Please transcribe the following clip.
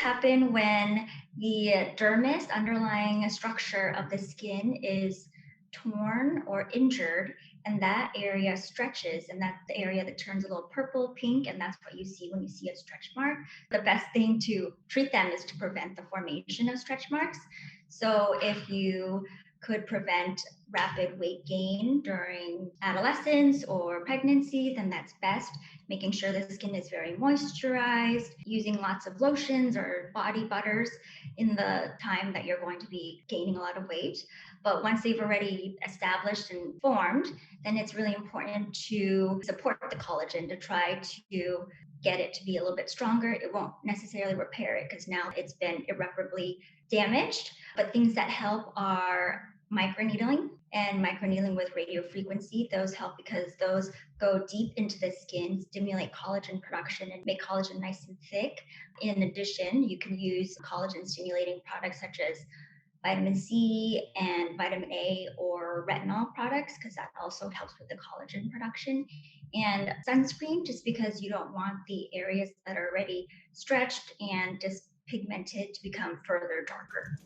happen when the dermis, underlying structure of the skin, is torn or injured, and that area stretches, and that's the area that turns a little purple, pink, and that's what you see when you see a stretch mark. The best thing to treat them is to prevent the formation of stretch marks. So if you could prevent rapid weight gain during adolescence or pregnancy, then that's best. Making sure the skin is very moisturized, using lots of lotions or body butters in the time that you're going to be gaining a lot of weight. But once they've already established and formed, then it's really important to support the collagen to try to get it to be a little bit stronger. It won't necessarily repair it because now it's been irreparably damaged. But things that help are microneedling and microneedling with radio frequency. Those help because those go deep into the skin, stimulate collagen production, and make collagen nice and thick. In addition, you can use collagen stimulating products such as vitamin C and vitamin A or retinol products because that also helps with the collagen production. And sunscreen, just because you don't want the areas that are already stretched and dyspigmented to become further darker.